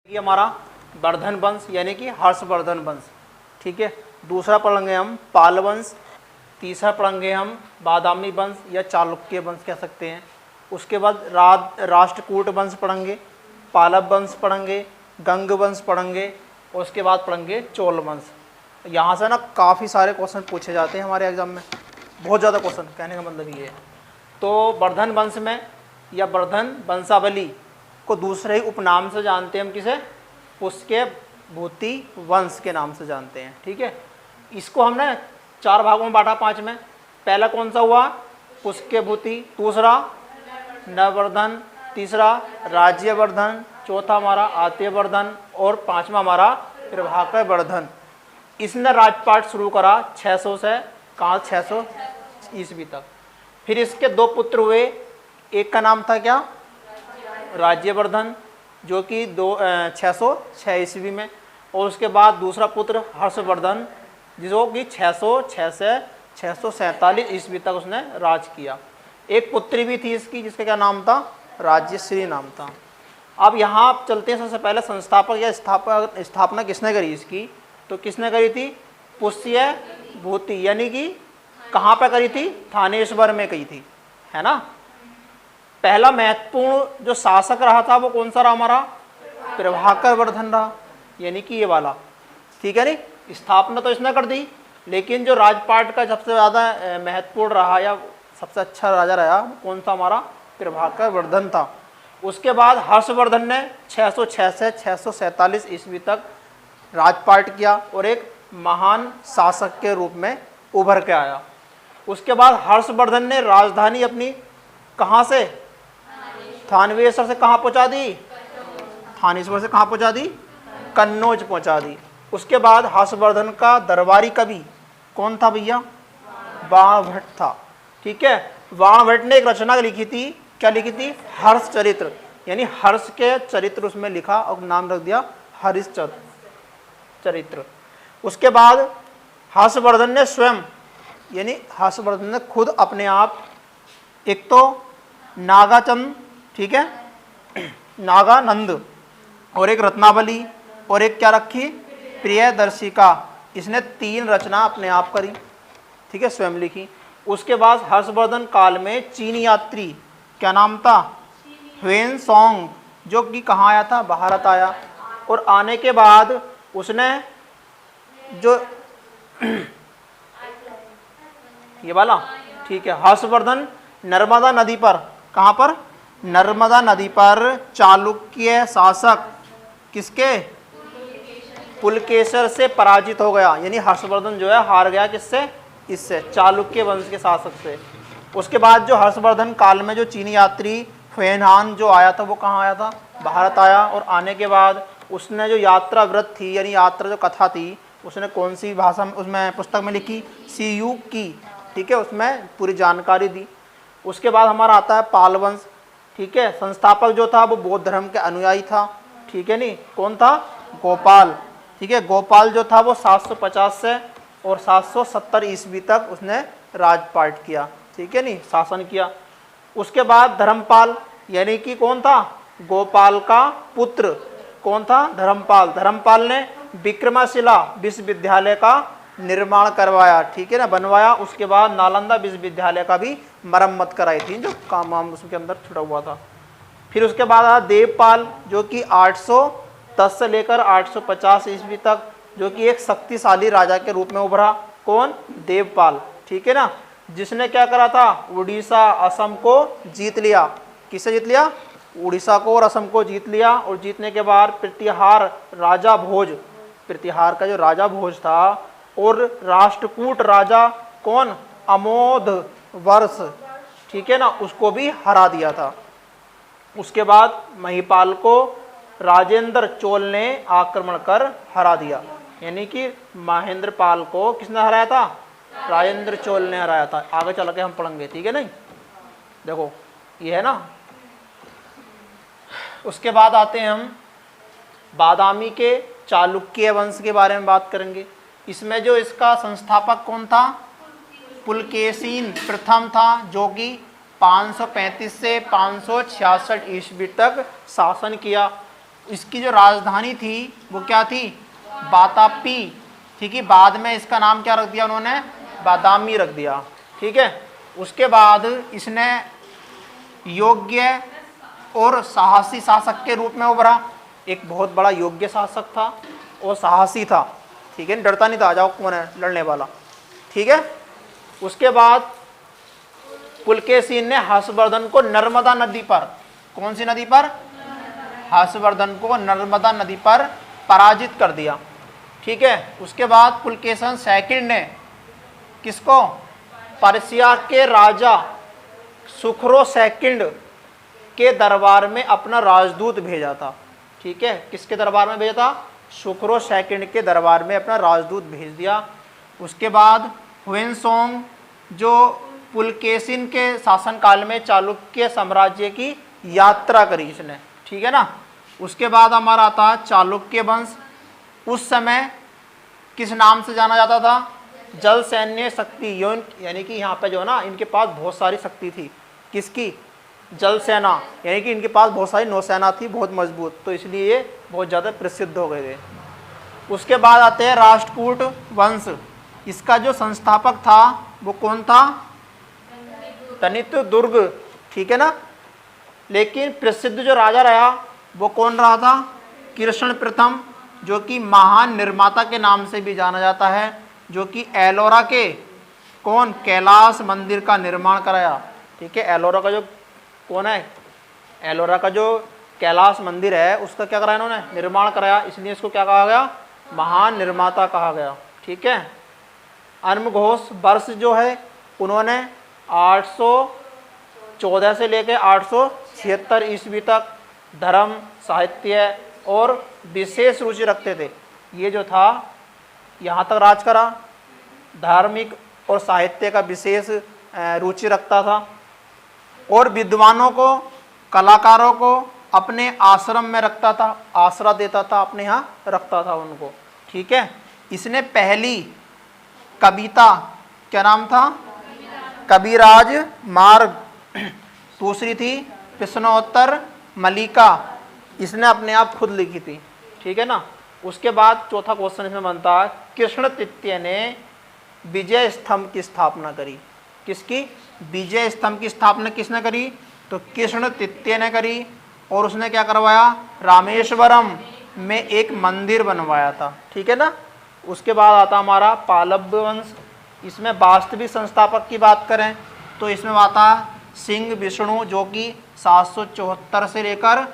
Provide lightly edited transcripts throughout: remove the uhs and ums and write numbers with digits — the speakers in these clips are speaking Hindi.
ये हमारा वर्धन वंश यानी कि हर्षवर्धन वंश। ठीक है, दूसरा पढ़ेंगे हम पाल वंश, तीसरा पढ़ेंगे हम बादामी वंश या चालुक्य वंश कह सकते हैं। उसके बाद राष्ट्रकूट वंश पढ़ेंगे, पालव वंश पढ़ेंगे, गंग वंश पढ़ेंगे और उसके बाद पढ़ेंगे चोल वंश। यहाँ से ना काफ़ी सारे क्वेश्चन पूछे जाते हैं हमारे एग्जाम में, बहुत ज़्यादा क्वेश्चन, कहने का मतलब ये है। तो वर्धन वंश में या वर्धन वंशावली को दूसरे ही उपनाम से जानते हैं हम, किसे? पुष्य भूति वंश के नाम से जानते हैं। ठीक है, इसको हमने 4 भागों में बांटा 5 में। पहला कौन सा हुआ? पुष्य भूति, दूसरा नववर्धन, तीसरा राज्यवर्धन, चौथा हमारा आत्यवर्धन और 5वां हमारा प्रभाकर वर्धन। इसने राजपाट शुरू करा 600 से, कहाँ 600 ईस्वी तक। फिर इसके 2 पुत्र हुए, एक का नाम था क्या? राज्यवर्धन, जो कि 606 ईस्वी में, और उसके बाद दूसरा पुत्र हर्षवर्धन, जो कि 606 से 647 ईस्वी तक उसने राज किया। एक पुत्री भी थी इसकी, जिसका क्या नाम था? राज्यश्री नाम था। अब यहाँ आप चलते हैं, सबसे पहले संस्थापक या स्थापना किसने करी इसकी? तो किसने करी थी? पुष्य भूति, यानी कि कहाँ पे करी थी? थानेश्वर में करी थी, है ना। पहला महत्वपूर्ण जो शासक रहा था वो कौन सा रहा? हमारा प्रभाकर वर्धन रहा, यानी कि ये वाला। ठीक है, नहीं स्थापना तो इसने कर दी, लेकिन जो राजपाट का सबसे ज़्यादा महत्वपूर्ण रहा या सबसे अच्छा राजा रहा वो कौन सा? हमारा प्रभाकर वर्धन था। उसके बाद हर्षवर्धन ने 606 से 647 ईस्वी तक राजपाट किया और एक महान शासक के रूप में उभर के आया। उसके बाद हर्षवर्धन ने राजधानी अपनी कहाँ से? थानेश्वर से कहाँ पहुँचा दी? थानेश्वर से कहाँ पहुँचा दी? कन्नौज पहुँचा दी। उसके बाद हर्षवर्धन का दरबारी कवि कौन था भैया? बाणभट्ट था। ठीक है, बाणभट्ट ने एक रचना लिखी थी, क्या लिखी थी? हर्ष चरित्र, यानी हर्ष के चरित्र उसमें लिखा और नाम रख दिया हरिश्चंद्र चरित्र। उसके बाद हर्षवर्धन ने स्वयं, यानी हर्षवर्धन ने खुद अपने आप, एक तो नागाचंद, ठीक है, नागानंद, और एक रत्नावली, और एक क्या रखी? प्रियदर्शिका। इसने 3 रचना अपने आप करी, ठीक है, स्वयं लिखी। उसके बाद हर्षवर्धन काल में चीनी यात्री, क्या नाम था? ह्वेन सॉन्ग, जो कि कहाँ आया था? भारत आया। और आने के बाद उसने जो ये वाला, ठीक है, हर्षवर्धन नर्मदा नदी पर, कहाँ पर? नर्मदा नदी पर चालुक्य शासक किसके? पुलकेशर से पराजित हो गया, यानी हर्षवर्धन जो है हार गया किससे? इससे, चालुक्य वंश के शासक से। उसके बाद जो हर्षवर्धन काल में जो चीनी यात्री ह्वेनहान जो आया था वो कहाँ आया था? भारत आया। और आने के बाद उसने जो यात्रा व्रत थी, यानी यात्रा जो कथा थी, उसने कौन सी भाषा में, उसमें पुस्तक में लिखी? सीयू की, ठीक है, उसमें पूरी जानकारी दी। उसके बाद हमारा आता है पाल वंश। ठीक है, संस्थापक जो था वो बौद्ध धर्म के अनुयायी था। ठीक है, नहीं कौन था? गोपाल। ठीक है, गोपाल जो था वो 750 से और 770 ईस्वी तक उसने राजपाट किया। ठीक है, नहीं शासन किया। उसके बाद धर्मपाल, यानी कि कौन था? गोपाल का पुत्र कौन था? धर्मपाल। धर्मपाल ने विक्रमशिला विश्वविद्यालय का निर्माण करवाया, ठीक है ना, बनवाया। उसके बाद नालंदा विश्वविद्यालय का भी मरम्मत कराई थी, जो काम उसके अंदर छुटा हुआ था। फिर उसके बाद आया देवपाल, जो कि 810 से लेकर 850 ईस्वी तक, जो कि एक शक्तिशाली राजा के रूप में उभरा। कौन? देवपाल। ठीक है ना, जिसने क्या करा था? उड़ीसा असम को जीत लिया। किसे जीत लिया? उड़ीसा को और असम को जीत लिया। और जीतने के बाद प्रतिहार राजा भोज, प्रतिहार का जो राजा भोज था, और राष्ट्रकूट राजा कौन? अमोध वर्ष, ठीक है ना, उसको भी हरा दिया था। उसके बाद महिपाल को राजेंद्र चोल ने आक्रमण कर हरा दिया, यानी कि महेंद्र पाल को किसने हराया था? राजेंद्र चोल ने हराया था। आगे चल के हम पढ़ेंगे, ठीक है, नहीं देखो ये है ना। उसके बाद आते हैं हम बादामी के चालुक्य वंश के बारे में बात करेंगे। इसमें जो इसका संस्थापक कौन था? पुलकेशिन प्रथम था, जो कि 535 से 566 ईस्वी तक शासन किया। इसकी जो राजधानी थी वो क्या थी, वातापी। ठीक है, बाद में इसका नाम क्या रख दिया उन्होंने, बादामी रख दिया। ठीक है, उसके बाद इसने योग्य और साहसी शासक के रूप में उभरा। एक बहुत बड़ा योग्य शासक था और साहसी था। ठीक है, डरता नहीं था, आ जाओ कौन है लड़ने वाला। ठीक है, उसके बाद पुलकेशिन ने हर्षवर्धन को नर्मदा नदी पर, कौन सी नदी पर, हर्षवर्धन को नर्मदा नदी पर पराजित कर दिया। ठीक है, उसके बाद पुलकेशन सेकंड ने किसको, पर्शिया के राजा सुखरो सेकंड के दरबार में अपना राजदूत भेजा था। ठीक है, किसके दरबार में भेजा था, सुखरो सेकंड के दरबार में अपना राजदूत भेज दिया। उसके बाद हुएनसोंग जो पुलकेशिन के शासनकाल में चालुक्य साम्राज्य की यात्रा करी इसने। ठीक है ना। उसके बाद हमारा आता है चालुक्य वंश। उस समय किस नाम से जाना जाता था, जल सैन्य शक्ति, यानी कि यहाँ पे जो है ना इनके पास बहुत सारी शक्ति थी। किसकी, जल सेना, यानी कि इनके पास बहुत सारी नौसेना थी, बहुत मजबूत, तो इसलिए ये बहुत ज़्यादा प्रसिद्ध हो गए थे। उसके बाद आते हैं राष्ट्रकूट वंश। इसका जो संस्थापक था वो कौन था, तनित दुर्ग। ठीक है ना। लेकिन प्रसिद्ध जो राजा रहा वो कौन रहा था, कृष्ण प्रथम, जो कि महान निर्माता के नाम से भी जाना जाता है, जो कि एलोरा के कौन, कैलाश मंदिर का निर्माण कराया। ठीक है, एलोरा का जो कौन है, एलोरा का जो कैलाश मंदिर है उसका क्या कराया इन्होंने, निर्माण कराया, इसलिए इसको क्या कहा गया, महान निर्माता कहा गया। ठीक है। अनमघोष वर्ष जो है उन्होंने 814 से लेकर 876 ईस्वी तक धर्म, साहित्य और विशेष रुचि रखते थे। ये जो था यहाँ तक राज करा, धार्मिक और साहित्य का विशेष रुचि रखता था और विद्वानों को, कलाकारों को अपने आश्रम में रखता था, आसरा देता था, अपने यहाँ रखता था उनको। ठीक है। इसने पहली कविता, क्या नाम था, कविराज मार्ग, दूसरी थी प्रश्नोत्तर मलिका, इसने अपने आप खुद लिखी थी। ठीक है ना। उसके बाद चौथा क्वेश्चन इसमें बनता है, कृष्ण तृतीय ने विजय स्तंभ की स्थापना करी। किसकी, विजय स्तंभ की स्थापना किसने करी, तो कृष्ण तृतीय ने करी। और उसने क्या करवाया, रामेश्वरम में एक मंदिर बनवाया था। ठीक है ना। उसके बाद आता हमारा पालव वंश। इसमें वास्तविक संस्थापक की बात करें तो इसमें आता सिंह विष्णु, जो कि 774 से लेकर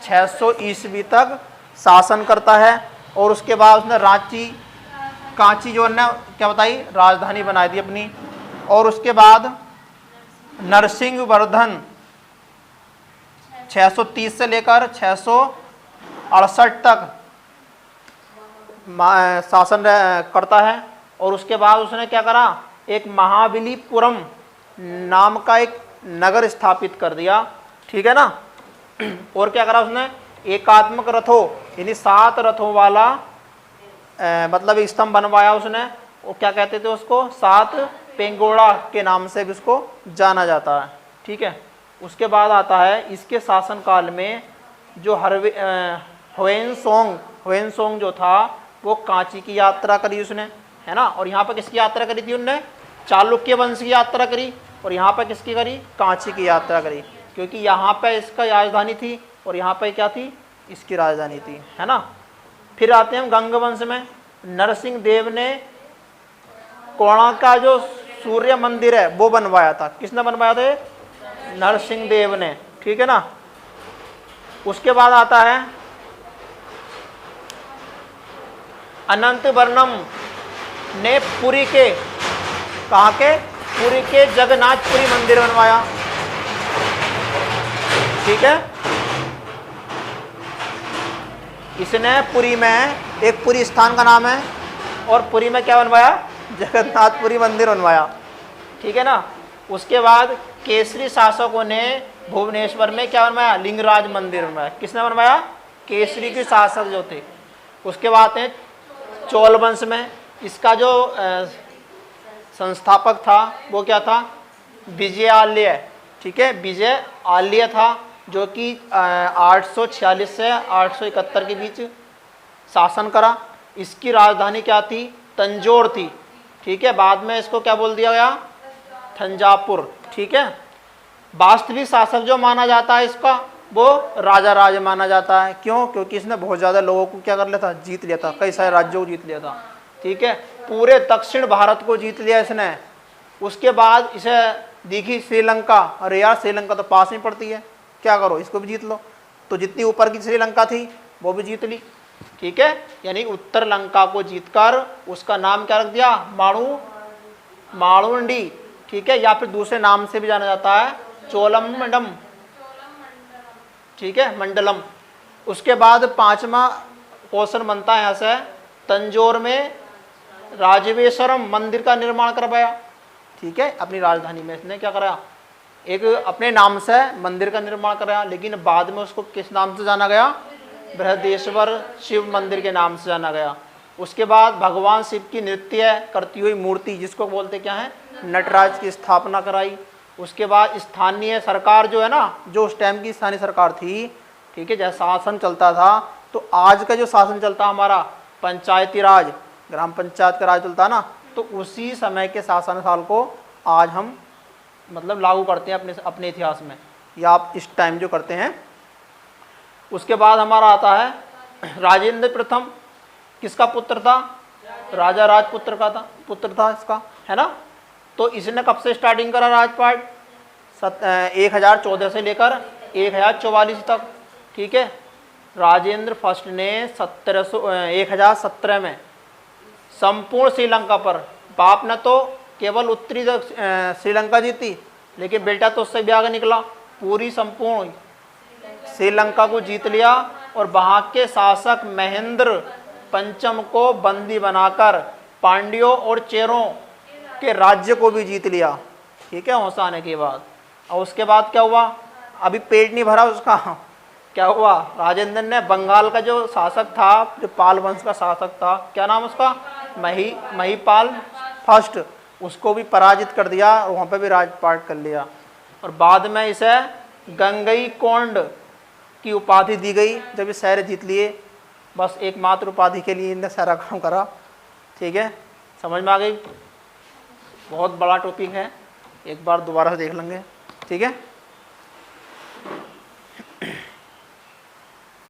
600 ईस्वी तक शासन करता है। और उसके बाद उसने कांची जो है क्या बताई, राजधानी बनाई थी अपनी। और उसके बाद नरसिंह वर्धन 630 से लेकर 668 तक शासन करता है। और उसके बाद उसने क्या करा, एक महाबलीपुरम नाम का एक नगर स्थापित कर दिया। ठीक है ना। और क्या करा उसने, एकात्मक रथों, यानी 7 रथों वाला मतलब एक स्तंभ बनवाया उसने। और क्या कहते थे उसको, 7 पेंगोड़ा के नाम से भी उसको जाना जाता है। ठीक है। उसके बाद आता है इसके शासनकाल में जो हुएनसोंग जो था वो कांची की यात्रा करी उसने, है ना। और यहाँ पर किसकी यात्रा करी थी उनने, चालुक्य वंश की यात्रा करी। और यहाँ पर किसकी करी, कांची की यात्रा करी, क्योंकि यहाँ पर इसका राजधानी थी और यहाँ पर क्या थी, इसकी राजधानी थी, है ना। फिर आते हैं हम गंग वंश में। नरसिंह देव ने कोणार्क का जो सूर्य मंदिर है वो बनवाया था। किसने बनवाया था, नरसिंह देव ने। ठीक है ना। उसके बाद आता है अनंत वर्णम ने पुरी के, कहाँ के, पुरी के जगन्नाथपुरी मंदिर बनवाया। ठीक है। इसने पुरी में, एक पुरी स्थान का नाम है, और पुरी में क्या बनवाया, जगन्नाथपुरी मंदिर बनवाया। ठीक है ना। उसके बाद केसरी शासकों ने भुवनेश्वर में क्या बनवाया, लिंगराज मंदिर बनवाया। किसने बनवाया, केसरी के शासक जो थे। उसके बाद है चोल वंश में। इसका जो संस्थापक था वो क्या था, विजय आल्य। ठीक है, विजय आल्य था। जो कि 846 से 871 के बीच शासन करा। इसकी राजधानी क्या थी? तंजौर थी। ठीक है, बाद में इसको क्या बोल दिया गया? थंजापुर। ठीक है, वास्तविक शासक जो माना जाता है इसका, वो राजा राज माना जाता है। क्यों? क्योंकि इसने बहुत ज़्यादा लोगों को क्या कर लिया था? जीत लिया था, कई सारे राज्यों को जीत लिया था। ठीक है, पूरे दक्षिण भारत को जीत लिया इसने। उसके बाद इसे दिखी श्रीलंका, अरे यार श्रीलंका तो पास में पड़ती है, क्या करो इसको भी जीत लो। तो जितनी ऊपर की श्रीलंका थी वो भी जीत ली। ठीक है, यानी उत्तर लंका को जीतकर उसका नाम क्या रख दिया? माड़ुंडी। ठीक है, या फिर दूसरे नाम से भी जाना जाता है चोलमंडलम। ठीक है, मंडलम। उसके बाद पांचवा क्वेश्चन बनता है यहाँ से, तंजौर में राजवेश्वरम मंदिर का निर्माण करवाया। ठीक है, अपनी राजधानी में इसने क्या कराया? एक अपने नाम से मंदिर का निर्माण कराया, लेकिन बाद में उसको किस नाम से जाना गया? बृहदेश्वर शिव मंदिर के नाम से जाना गया। उसके बाद भगवान शिव की नृत्य करती हुई मूर्ति, जिसको बोलते क्या है? नटराज, की स्थापना कराई। उसके बाद स्थानीय सरकार जो है ना, जो उस टाइम की स्थानीय सरकार थी, ठीक है, जैसा शासन चलता था, तो आज का जो शासन चलता हमारा पंचायती राज, ग्राम पंचायत का राज चलता ना, तो उसी समय के शासन साल को आज हम मतलब लागू करते हैं अपने इतिहास में, या आप इस टाइम जो करते हैं। उसके बाद हमारा आता है राजेंद्र प्रथम, किसका पुत्र था? राजा राजपुत्र का था, पुत्र था इसका, है ना। तो इसने कब से स्टार्टिंग करा राजपाट? 1014 से लेकर 1044 तक। ठीक है, राजेंद्र फर्स्ट ने 1017 में संपूर्ण श्रीलंका पर, बाप ने तो केवल उत्तरी श्रीलंका जीती, लेकिन बेटा तो उससे भी आगे निकला, पूरी संपूर्ण श्रीलंका को जीत लिया। और वहाँ के शासक महेंद्र पंचम को बंदी बनाकर पांड्यों और चेरों के राज्य को भी जीत लिया। ठीक है, होश आने के बाद। और उसके बाद क्या हुआ? अभी पेट नहीं भरा उसका, क्या हुआ? राजेंद्र ने बंगाल का जो शासक था, जो पाल वंश का शासक था, क्या नाम उसका? महिपाल फर्स्ट, उसको भी पराजित कर दिया और वहाँ पे भी राजपाट कर लिया। और बाद में इसे गंगईकोंड की उपाधि दी गई जब ये शहर जीत लिए। बस एकमात्र उपाधि के लिए इन्हें सारा काम करा। ठीक है, समझ में आ गई? बहुत बड़ा टॉपिक है, एक बार दोबारा से देख लेंगे। ठीक है।